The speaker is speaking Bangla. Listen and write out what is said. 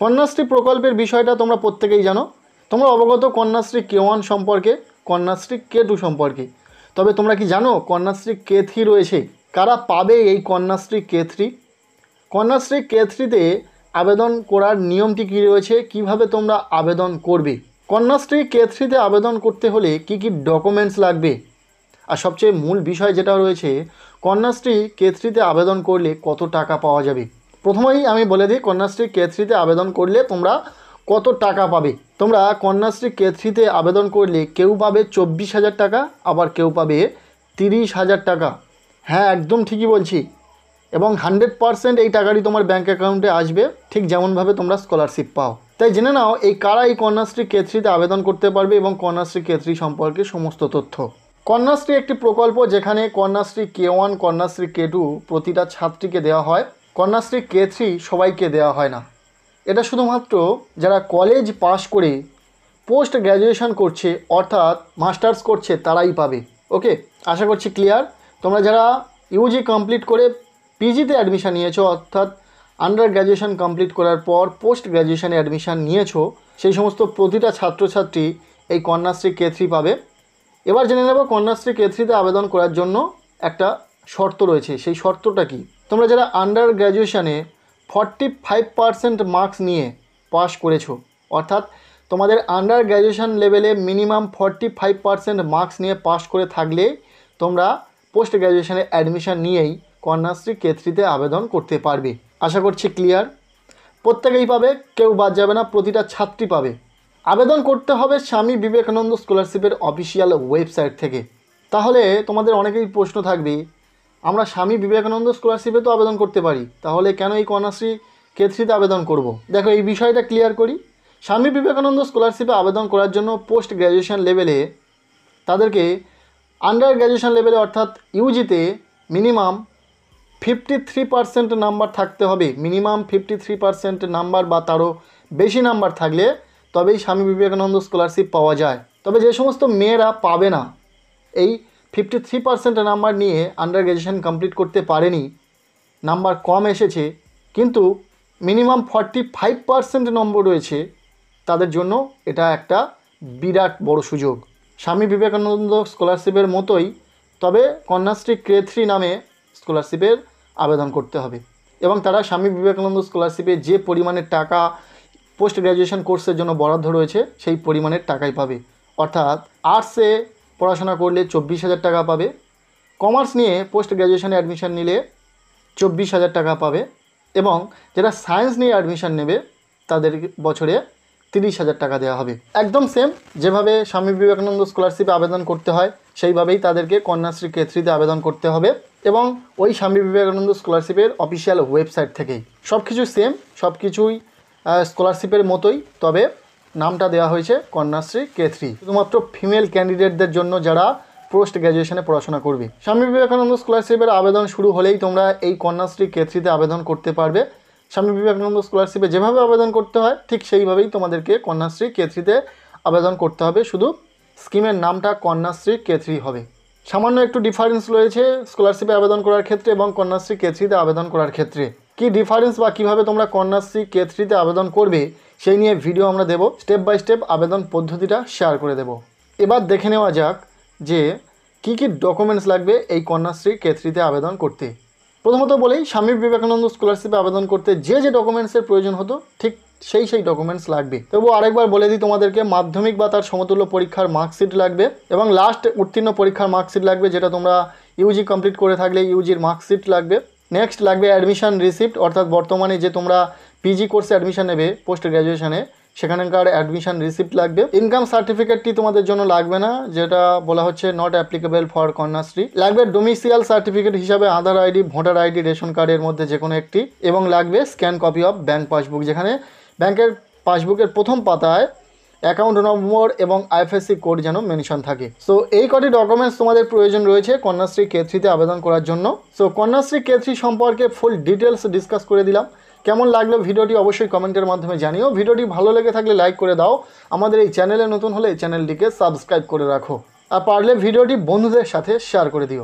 কন্যাশ্রী প্রকল্পের বিষয়টা তোমরা প্রত্যেকেই জানো। তোমরা অবগত কন্যাশ্রী K1 সম্পর্কে, কন্যাশ্রী K2 সম্পর্কে। তবে তোমরা কি জানো কন্যাশ্রী K3 রয়েছে? কারা পাবে এই কন্যাশ্রী K3? কন্যাশ্রী K3-তে আবেদন করার নিয়মটি কী রয়েছে, কিভাবে তোমরা আবেদন করবে? কন্যাশ্রী K3-তে আবেদন করতে হলে কি কি ডকুমেন্টস লাগবে? আর সবচেয়ে মূল বিষয় যেটা রয়েছে, কন্যাশ্রী K3-তে আবেদন করলে কত টাকা পাওয়া যাবে। প্রথমেই আমি বলে দিই কন্যাশ্রী K3-তে আবেদন করলে তোমরা কত টাকা পাবে। তোমরা কন্যাশ্রী K3-তে আবেদন করলে কেউ পাবে 24,000 টাকা, আবার কেউ পাবে 30,000 টাকা। হ্যাঁ, একদম ঠিকই বলছি। এবং 100% এই টাকাটি তোমার ব্যাঙ্ক অ্যাকাউন্টে আসবে, ঠিক যেমনভাবে তোমরা স্কলারশিপ পাও। তাই জেনে নাও এই কারা এই কন্যাশ্রী K3-তে আবেদন করতে পারবে এবং কন্যাশ্রী K3 সম্পর্কে সমস্ত তথ্য। কন্যাশ্রী একটি প্রকল্প যেখানে কন্যাশ্রী K1, কন্যাশ্রী K2 প্রতিটা ছাত্রীকে দেওয়া হয়। কন্যাশ্রী K3 সবাইকে দেওয়া হয় না। এটা শুধুমাত্র যারা কলেজ পাশ করে পোস্ট গ্র্যাজুয়েশন করছে, অর্থাৎ মাস্টার্স করছে, তারাই পাবে। ওকে, আশা করছি ক্লিয়ার। তোমরা যারা ইউজি কমপ্লিট করে পিজিতে অ্যাডমিশান নিয়েছো, অর্থাৎ আন্ডার গ্র্যাজুয়েশন কমপ্লিট করার পর পোস্ট গ্র্যাজুয়েশনে অ্যাডমিশান নিয়েছো, সেই সমস্ত প্রতিটা ছাত্রছাত্রী এই কন্যাশ্রী K3 পাবে। এবার জেনে নেব কন্যাশ্রী K3-তে আবেদন করার জন্য একটা শর্ত রয়েছে। সেই শর্তটা কি? তোমরা যারা আন্ডার গ্র্যাজুয়েশনে 45% মার্কস নিয়ে পাস করেছো, অর্থাৎ তোমাদের আন্ডার গ্র্যাজুয়েশন লেভেলে মিনিমাম 45% মার্কস নিয়ে পাস করে থাকলে তোমরা পোস্ট গ্র্যাজুয়েশনে অ্যাডমিশান নিয়েই কন্যাশ্রী K3-তে আবেদন করতে পারবে। আশা করছি ক্লিয়ার। প্রত্যেকেই পাবে, কেউ বাদ যাবে না, প্রতিটা ছাত্রী পাবে। আবেদন করতে হবে স্বামী বিবেকানন্দ স্কলারশিপের অফিসিয়াল ওয়েবসাইট থেকে। তাহলে তোমাদের অনেকেই প্রশ্ন থাকবে, আমরা স্বামী বিবেকানন্দ স্কলারশিপে তো আবেদন করতে পারি, তাহলে কেন এই কন্যাশ্রী K3-তে আবেদন করব? দেখো, এই বিষয়টা ক্লিয়ার করি। স্বামী বিবেকানন্দ স্কলারশিপে আবেদন করার জন্য পোস্ট গ্র্যাজুয়েশন লেভেলে তাদেরকে আন্ডার গ্র্যাজুয়েশন লেভেলে অর্থাৎ ইউজিতে মিনিমাম 53% নাম্বার থাকতে হবে। মিনিমাম 53% নাম্বার বা তারও বেশি নাম্বার থাকলে তবেই স্বামী বিবেকানন্দ স্কলারশিপ পাওয়া যায়। তবে যে সমস্ত মেয়েরা পাবে না, এই 53% নাম্বার নিয়ে আন্ডার গ্র্যাজুয়েশন কমপ্লিট করতে পারেনি, নাম্বার কম এসেছে কিন্তু মিনিমাম 45% নম্বর রয়েছে, তাদের জন্য এটা একটা বিরাট বড় সুযোগ। স্বামী বিবেকানন্দ স্কলারশিপের মতোই, তবে কন্যাশ্রী K3 নামে স্কলারশিপের আবেদন করতে হবে এবং তারা স্বামী বিবেকানন্দ স্কলারশিপে যে পরিমাণের টাকা পোস্ট গ্র্যাজুয়েশন কোর্সের জন্য বরাদ্দ রয়েছে সেই পরিমাণের টাকাই পাবে। অর্থাৎ আর্টসে পড়াশোনা করলে 24,000 টাকা পাবে, কমার্স নিয়ে পোস্ট গ্র্যাজুয়েশনে অ্যাডমিশান নিলে 24,000 টাকা পাবে এবং যারা সায়েন্স নিয়ে অ্যাডমিশান নেবে তাদের বছরে 30,000 টাকা দেওয়া হবে। একদম সেম যেভাবে স্বামী বিবেকানন্দ স্কলারশিপে আবেদন করতে হয় সেইভাবেই তাদেরকে কন্যাশ্রী K3-তে আবেদন করতে হবে এবং ওই স্বামী বিবেকানন্দ স্কলারশিপের অফিসিয়াল ওয়েবসাইট থেকেই। সব কিছু সেম, সব কিছুই স্কলারশিপের মতোই, তবে নামটা দেওয়া হয়েছে কন্যাশ্রী K3, শুধুমাত্র ফিমেল ক্যান্ডিডেটদের জন্য যারা পোস্ট গ্র্যাজুয়েশনে পড়াশোনা করবে। স্বামী বিবেকানন্দ স্কলারশিপের আবেদন শুরু হলেই তোমরা এই কন্যাশ্রী K3-তে আবেদন করতে পারবে। স্বামী বিবেকানন্দ স্কলারশিপে যেভাবে আবেদন করতে হয় ঠিক সেইভাবেই তোমাদেরকে কন্যাশ্রী K3-তে আবেদন করতে হবে, শুধু স্কিমের নামটা কন্যাশ্রী K3 হবে। সামান্য একটু ডিফারেন্স রয়েছে স্কলারশিপে আবেদন করার ক্ষেত্রে এবং কন্যাশ্রী K3-তে আবেদন করার ক্ষেত্রে। কি ডিফারেন্স বা কীভাবে তোমরা কন্যাশ্রী K3-তে আবেদন করবে সেই নিয়ে ভিডিও আমরা দেব, স্টেপ বাই স্টেপ আবেদন পদ্ধতিটা শেয়ার করে দেব। এবার দেখে নেওয়া যাক যে কি কি ডকুমেন্টস লাগবে এই কন্যাশ্রী K3-তে আবেদন করতে। প্রথমত বলেই স্বামী বিবেকানন্দ স্কলারশিপে আবেদন করতে যে যে ডকুমেন্টসের প্রয়োজন হতো ঠিক সেই ডকুমেন্টস লাগবে। তবুও আরেকবার বলে দিই তোমাদেরকে, মাধ্যমিক বা তার সমতুল্য পরীক্ষার মার্কশিট লাগবে এবং লাস্ট উত্তীর্ণ পরীক্ষার মার্কশিট লাগবে, যেটা তোমরা ইউজি কমপ্লিট করে থাকলে ইউজির মার্কশিট লাগবে। নেক্সট লাগবে অ্যাডমিশন রিসিপ্ট, অর্থাৎ বর্তমানে যে তোমরা পিজি কোর্সে অ্যাডমিশন নেবে পোস্ট গ্র্যাজুয়েশনে সেখানকার অ্যাডমিশন রিসিপ্ট লাগবে। ইনকাম সার্টিফিকেটটি তোমাদের জন্য লাগবে না, যেটা বলা হচ্ছে নট অ্যাপ্লিকেবল ফর কন্যাশ্রী। লাগবে ডোমিসিয়াল সার্টিফিকেট হিসাবে আধার আইডি, ভোটার আইডি, রেশন কার্ডের মধ্যে যে কোনো একটি, এবং লাগবে scan copy of bank passbook, যেখানে ব্যাংকের পাসবুকের প্রথম পাতায় অ্যাকাউন্ট নম্বর এবং আইএফএসসি কোড যেন মেনশন থাকে। সো এই কটি ডকুমেন্টস তোমাদের প্রয়োজন রয়েছে কন্যাশ্রী K3-তে আবেদন করার জন্য। সো কন্যাশ্রী K3 সম্পর্কে ফুল ডিটেলস ডিসকাস করে দিলাম। কেমন লাগলো ভিডিওটি অবশ্যই কমেন্টের মাধ্যমে জানিও। ভিডিওটি ভালো লেগে থাকলে লাইক করে দাও, আমাদের এই চ্যানেলে নতুন হলে এই চ্যানেলটিকে সাবস্ক্রাইব করে রাখো, আর পারলে ভিডিওটি বন্ধুদের সাথে শেয়ার করে দিও।